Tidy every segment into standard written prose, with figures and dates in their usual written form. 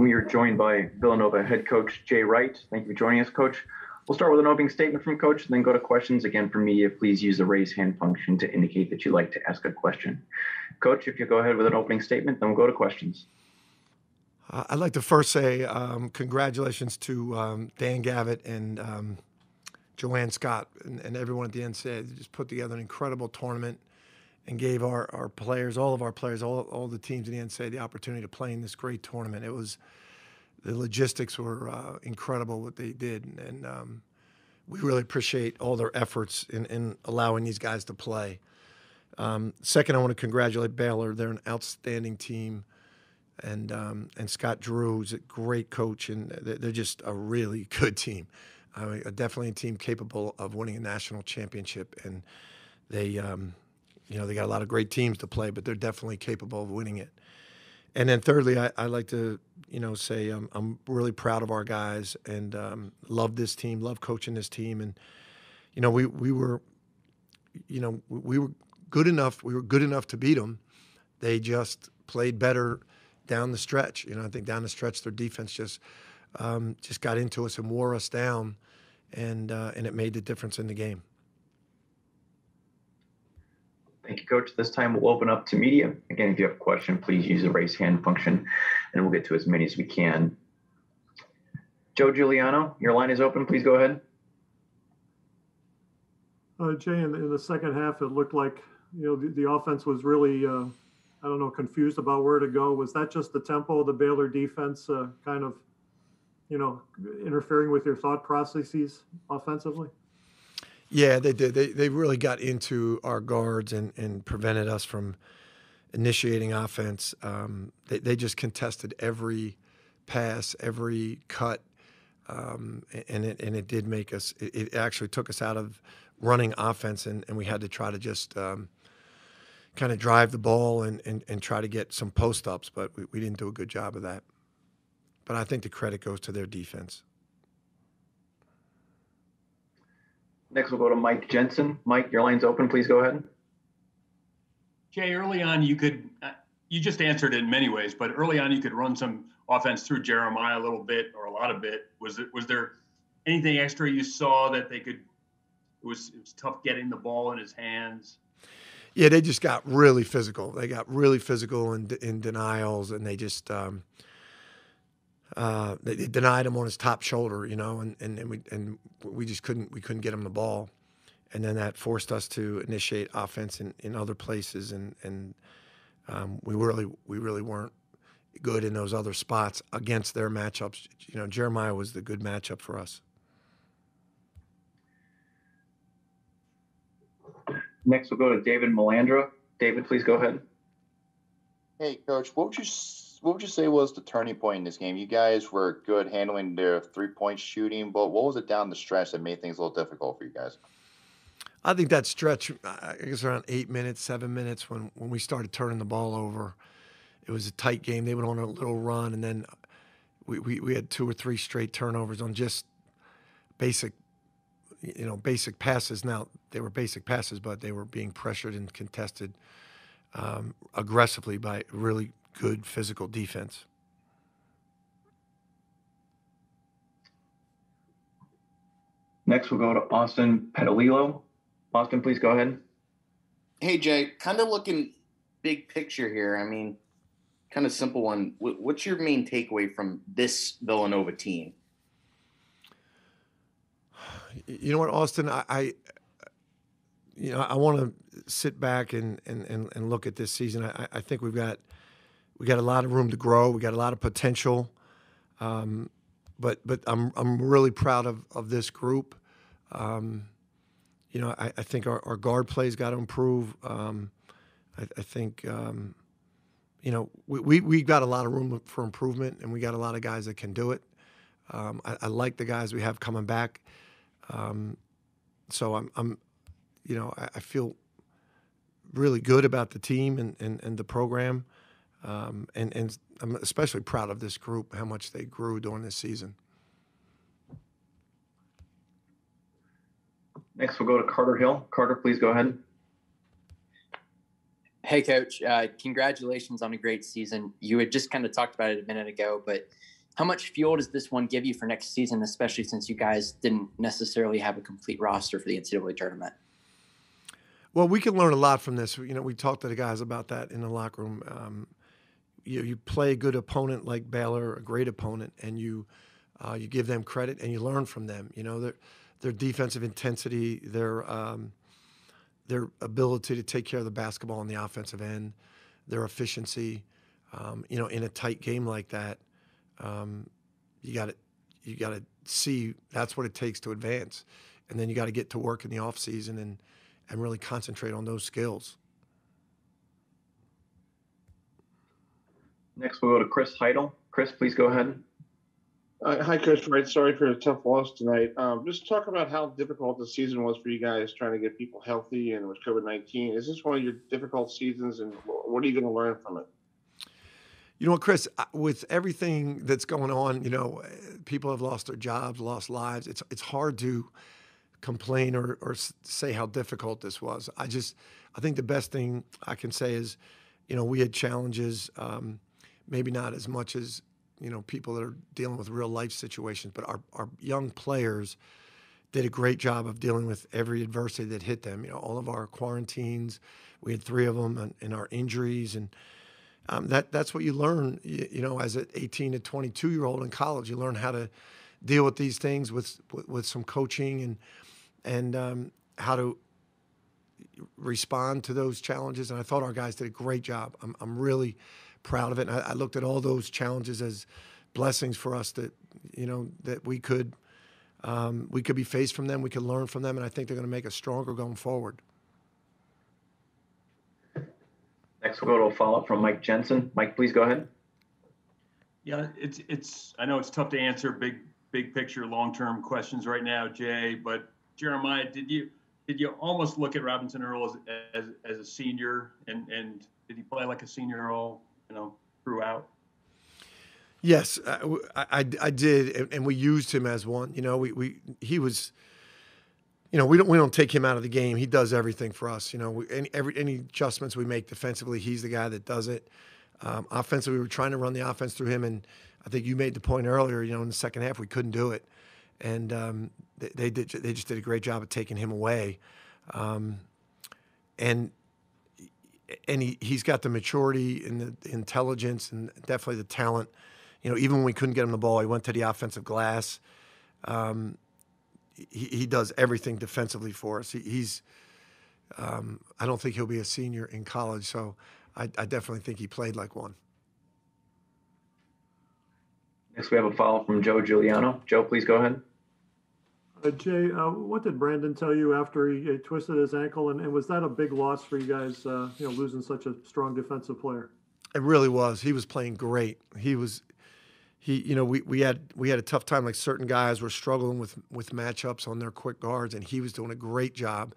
We are joined by Villanova head coach Jay Wright. Thank you for joining us, Coach. We'll start with an opening statement from Coach and then go to questions. Again, for media, please use the raise hand function to indicate that you'd like to ask a question. Coach, if you go ahead with an opening statement, then we'll go to questions. I'd like to first say congratulations to Dan Gavitt and Joanne Scott and everyone at the NCAA. They just put together an incredible tournament and gave our players, all of our players, all the teams in the NCAA the opportunity to play in this great tournament. The logistics were incredible what they did, and we really appreciate all their efforts in allowing these guys to play. Second, I want to congratulate Baylor. They're an outstanding team, and Scott Drew is a great coach, and they're just a really good team. I mean, definitely a team capable of winning a national championship, and they got a lot of great teams to play, but they're definitely capable of winning it. And then thirdly, I like to, say I'm really proud of our guys and love this team, love coaching this team. And, we were good enough. We were good enough to beat them. They just played better down the stretch. I think down the stretch, their defense just got into us and wore us down, and it made the difference in the game. Thank you, Coach. This time we'll open up to media. Again, if you have a question, please use the raise hand function, and we'll get to as many as we can. Joe Giuliano, your line is open. Please go ahead. Jay, in the second half, it looked like the offense was really, confused about where to go. Was that just the tempo of the Baylor defense kind of, interfering with your thought processes offensively? Yeah, they did. They really got into our guards and prevented us from initiating offense. They just contested every pass, every cut, and it did make us. It actually took us out of running offense, and we had to try to just kind of drive the ball and try to get some post ups, but we didn't do a good job of that. But I think the credit goes to their defense. Next, we'll go to Mike Jensen. Mike, your line's open. Please go ahead. Jay, early on, you just answered it in many ways, but early on, you could run some offense through Jeremiah a little bit or a lot of it. Was there anything extra you saw that they could? It was tough getting the ball in his hands. Yeah, they just got really physical. They got really physical in denials, and they just they denied him on his top shoulder, and we just couldn't get him the ball, and then that forced us to initiate offense in other places, and we really weren't good in those other spots against their matchups. Jeremiah was the good matchup for us. Next, we'll go to David Melandra. David, please go ahead. Hey, Coach, what would you say was the turning point in this game? You guys were good handling their three-point shooting, but what was it down the stretch that made things a little difficult for you guys? I think that stretch, I guess around 8 minutes, 7 minutes when we started turning the ball over. It was a tight game. They went on a little run, and then we had 2 or 3 straight turnovers on just basic passes. Now, they were basic passes, but they were being pressured and contested aggressively by really good physical defense. Next, we'll go to Austin Petolilo. Austin, please go ahead. Hey, Jay, kind of looking big picture here. I mean, kind of simple one. What's your main takeaway from this Villanova team? You know what, Austin, I want to sit back and look at this season. I think we got a lot of room to grow. We got a lot of potential, but I'm really proud of this group. I think our guard play's got to improve. I think we got a lot of room for improvement, and we got a lot of guys that can do it. I like the guys we have coming back. So I feel really good about the team and the program. And I'm especially proud of this group, how much they grew during this season. Next, we'll go to Carter Hill. Carter, please go ahead. Hey, Coach. Congratulations on a great season. You had just kind of talked about it a minute ago, but how much fuel does this one give you for next season, especially since you guys didn't necessarily have a complete roster for the NCAA tournament? Well, we can learn a lot from this. We talked to the guys about that in the locker room. You play a good opponent like Baylor, a great opponent, and you give them credit and you learn from them. Their defensive intensity, their ability to take care of the basketball on the offensive end, their efficiency. In a tight game like that, you got to see that's what it takes to advance, and then you got to get to work in the off season and really concentrate on those skills. Next, we'll go to Chris Heidel. Chris, please go ahead. Hi, Coach Wright. Sorry for the tough loss tonight. Just talk about how difficult the season was for you guys trying to get people healthy and with COVID-19. Is this one of your difficult seasons, and what are you going to learn from it? You know what, Chris, with everything that's going on, people have lost their jobs, lost lives. It's hard to complain or say how difficult this was. I think the best thing I can say is, we had challenges, maybe not as much as, people that are dealing with real life situations, but our young players did a great job of dealing with every adversity that hit them. All of our quarantines, we had 3 of them, and our injuries, and that's what you learn, as an 18 to 22-year-old in college. You learn how to deal with these things with some coaching and how to respond to those challenges. And I thought our guys did a great job. I'm really proud of it. And I looked at all those challenges as blessings for us that we could be faced from them. We could learn from them. And I think they're going to make us stronger going forward. Next, we'll go to a follow-up from Mike Jensen. Mike, please go ahead. Yeah, I know it's tough to answer big picture, long-term questions right now, Jay, but Jeremiah, did you almost look at Robinson Earl as a senior, and did he play like a senior all throughout? Yes, I did, and we used him as one. He was. We don't take him out of the game. He does everything for us. Any adjustments we make defensively, he's the guy that does it. Offensively, we were trying to run the offense through him, and I think you made the point earlier. In the second half, we couldn't do it, and they just did a great job of taking him away. And he's got the maturity and the intelligence and definitely the talent. Even when we couldn't get him the ball, he went to the offensive glass. He does everything defensively for us. I don't think he'll be a senior in college, so I definitely think he played like one. Next, we have a follow from Joe Giuliano. Joe, please go ahead. Jay, what did Brandon tell you after he twisted his ankle, and was that a big loss for you guys, losing such a strong defensive player? It really was. He was playing great. We had a tough time. Like, certain guys were struggling with matchups on their quick guards, and he was doing a great job.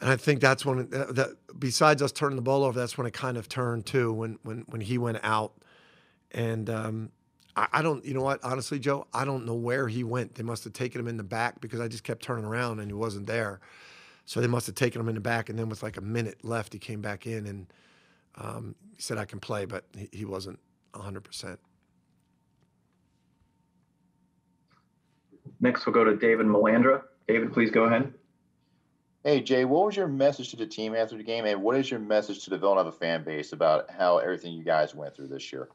And I think that's when that besides us turning the ball over, that's when it kind of turned too, when he went out. And I don't, honestly, Joe, I don't know where he went. They must have taken him in the back, because I just kept turning around and he wasn't there. So they must have taken him in the back, and then with like a minute left, he came back in and he said, "I can play," but he wasn't 100%. Next, we'll go to David Melandra. David, please go ahead. Hey, Jay, what was your message to the team after the game, and what is your message to the Villanova fan base about how everything you guys went through this year?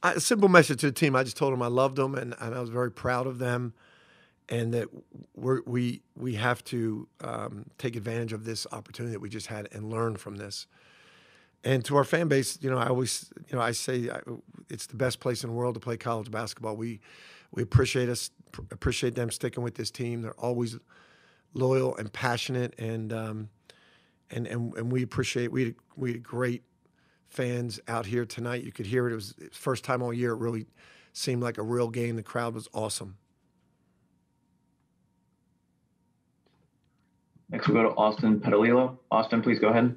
A simple message to the team. I just told them I loved them, and I was very proud of them, and that we have to take advantage of this opportunity that we just had and learn from this. And to our fan base, I say it's the best place in the world to play college basketball. We appreciate them sticking with this team. They're always loyal and passionate, and we appreciate. We had great fans out here tonight. You could hear it. It was the first time all year. It really seemed like a real game. The crowd was awesome. Next, we'll go to Austin Petolilo. Austin, please go ahead.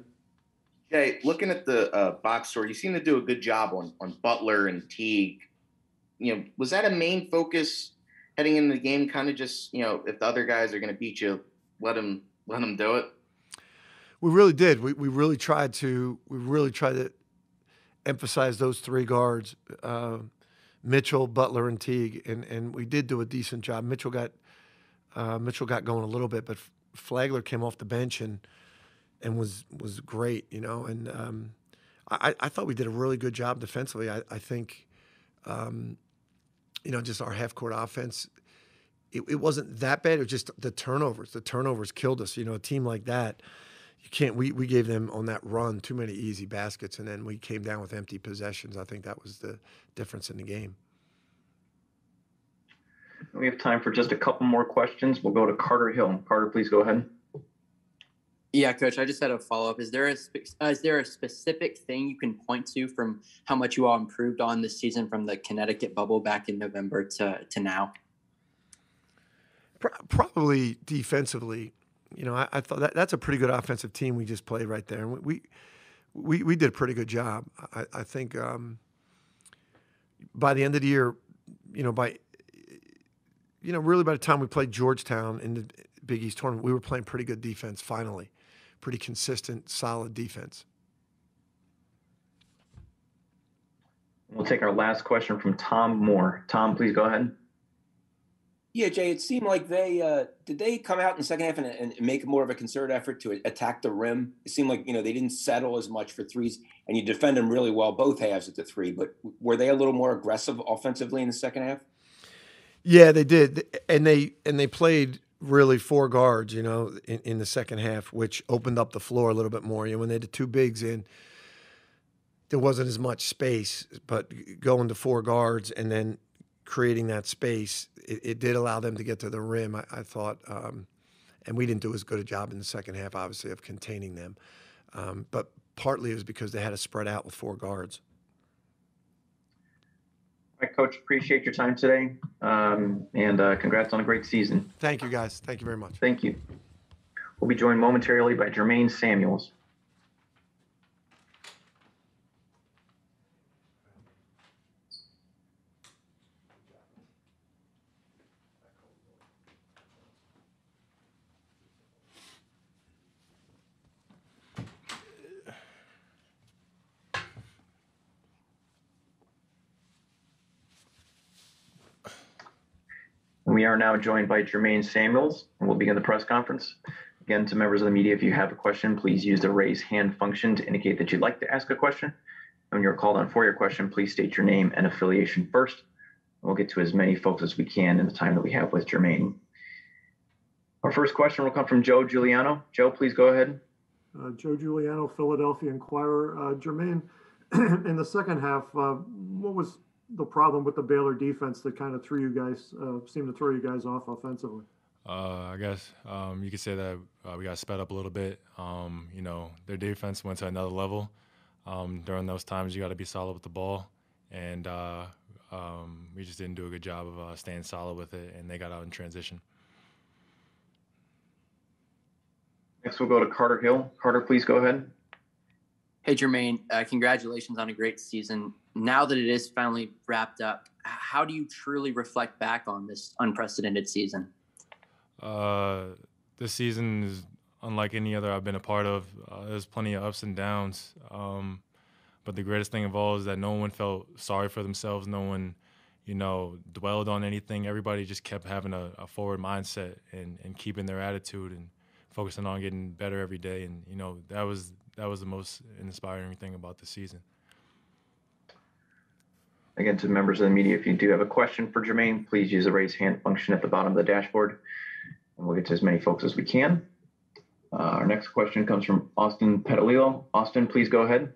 Jay, looking at the box score, you seem to do a good job on Butler and Teague. Was that a main focus heading into the game? Kind of just, if the other guys are going to beat you, let them do it. We really did. We really tried to emphasize those three guards, Mitchell, Butler, and Teague, and we did do a decent job. Mitchell got going a little bit, but Flagler came off the bench and was great, you know. And I thought we did a really good job defensively. I think, you know, just our half-court offense, it wasn't that bad. It was just the turnovers. The turnovers killed us. You know, a team like that, you can't. We gave them on that run too many easy baskets, and then we came down with empty possessions. I think that was the difference in the game. We have time for just a couple more questions. We'll go to Carter Hill. Carter, please go ahead. Yeah, Coach, I just had a follow-up. Is there a specific thing you can point to from how much you all improved on this season from the Connecticut bubble back in November to now? Probably defensively. You know, I thought that's a pretty good offensive team we just played right there. And we did a pretty good job. I think by the end of the year, really by the time we played Georgetown in the Big East tournament, we were playing pretty good defense finally. Pretty consistent, solid defense. We'll take our last question from Tom Moore. Tom, please go ahead. Yeah, Jay, it seemed like did they come out in the second half and make more of a concerted effort to attack the rim? It seemed like, they didn't settle as much for threes, and you defend them really well, both halves at the three, but were they a little more aggressive offensively in the second half? Yeah, they did. And they played really four guards, in the second half, which opened up the floor a little bit more. When they had the two bigs in, there wasn't as much space, but going to four guards and then creating that space, it did allow them to get to the rim, I thought. And we didn't do as good a job in the second half, obviously, of containing them. But partly it was because they had to spread out with four guards. All right, Coach, appreciate your time today. And congrats on a great season. Thank you, guys. Thank you very much. Thank you. We'll be joined momentarily by Jermaine Samuels. We are now joined by Jermaine Samuels, and we'll begin the press conference. Again, to members of the media, if you have a question, please use the raise hand function to indicate that you'd like to ask a question. When you're called on for your question, please state your name and affiliation first. We'll get to as many folks as we can in the time that we have with Jermaine. Our first question will come from Joe Giuliano. Joe, please go ahead. Joe Giuliano, Philadelphia Inquirer. Jermaine, in the second half, what was the problem with the Baylor defense that kind of seemed to throw you guys off offensively? I guess you could say that we got sped up a little bit. Their defense went to another level. During those times, you got to be solid with the ball, and we just didn't do a good job of staying solid with it, and they got out in transition. Next, we'll go to Carter Hill. Carter, please go ahead. Hey, Jermaine, congratulations on a great season. Now that it is finally wrapped up, how do you truly reflect back on this unprecedented season? This season is unlike any other I've been a part of. There's plenty of ups and downs. But the greatest thing of all is that no one felt sorry for themselves. No one, dwelled on anything. Everybody just kept having a forward mindset and keeping their attitude and focusing on getting better every day. And, that was the most inspiring thing about the season. Again, to members of the media, if you do have a question for Jermaine, please use the raise hand function at the bottom of the dashboard, and we'll get to as many folks as we can. Our next question comes from Austin Petolilo. Austin, please go ahead.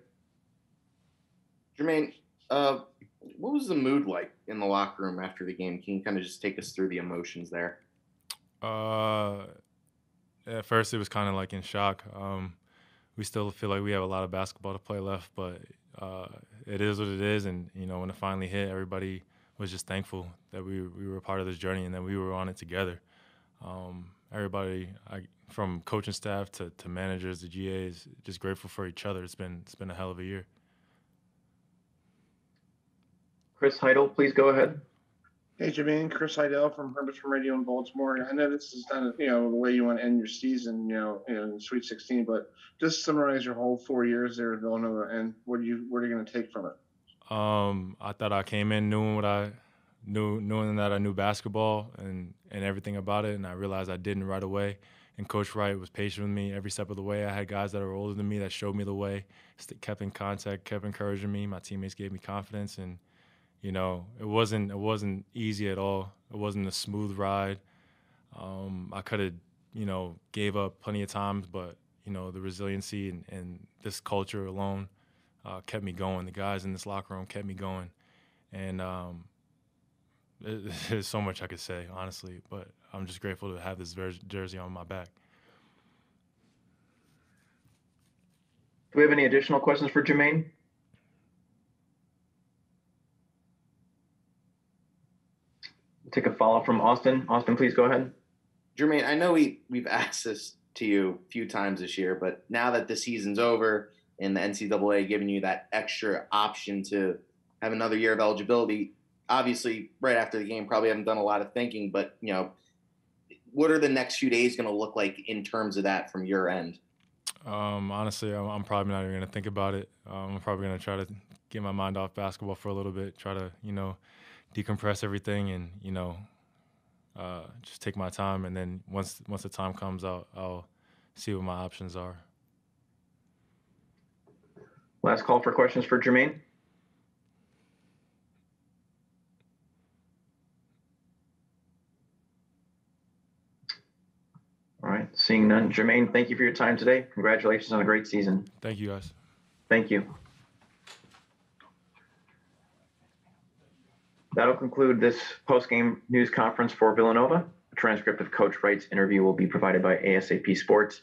Jermaine, what was the mood like in the locker room after the game? Can you kind of just take us through the emotions there? At first, it was kind of like in shock. We still feel like we have a lot of basketball to play left, but it is what it is. And, when it finally hit, everybody was just thankful that we were a part of this journey and that we were on it together. Everybody, from coaching staff to managers, the GAs, just grateful for each other. It's been a hell of a year. Chris Heidel, please go ahead. Hey, Jermaine, Chris Heidel from Herbert from Radio in Baltimore. I know this is not, the way you want to end your season, in Sweet 16, but just summarize your whole 4 years there at Villanova and what are you going to take from it? I thought I came in knowing that I knew basketball and everything about it, and I realized I didn't right away. And Coach Wright was patient with me every step of the way. I had guys that were older than me that showed me the way, kept in contact, kept encouraging me. My teammates gave me confidence, and it wasn't easy at all. It wasn't a smooth ride. I could have, gave up plenty of times, but the resiliency and this culture alone kept me going. The guys in this locker room kept me going, and there's so much I could say, honestly, but I'm just grateful to have this jersey on my back. Do we have any additional questions for Jermaine? We'll take a follow-up from Austin. Austin, please go ahead. Jermaine, I know we've asked this to you a few times this year, but now that the season's over and the NCAA giving you that extra option to have another year of eligibility, obviously right after the game probably haven't done a lot of thinking, but what are the next few days going to look like in terms of that from your end? Honestly, I'm probably not even going to think about it. I'm probably going to try to get my mind off basketball for a little bit, try to decompress everything, and just take my time. And then once the time comes, I'll see what my options are. Last call for questions for Jermaine. All right, seeing none. Jermaine, thank you for your time today. Congratulations on a great season. Thank you, guys. Thank you. That'll conclude this post-game news conference for Villanova. A transcript of Coach Wright's interview will be provided by ASAP Sports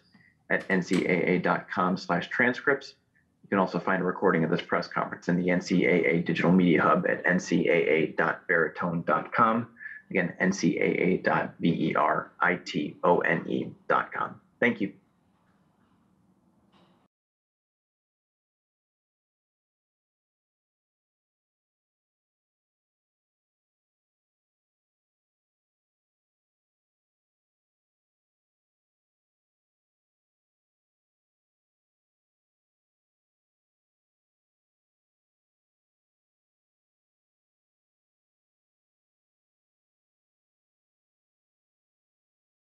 at ncaa.com/transcripts. You can also find a recording of this press conference in the NCAA Digital Media Hub at ncaa.veritone.com. Again, ncaa.veritone.com. Thank you.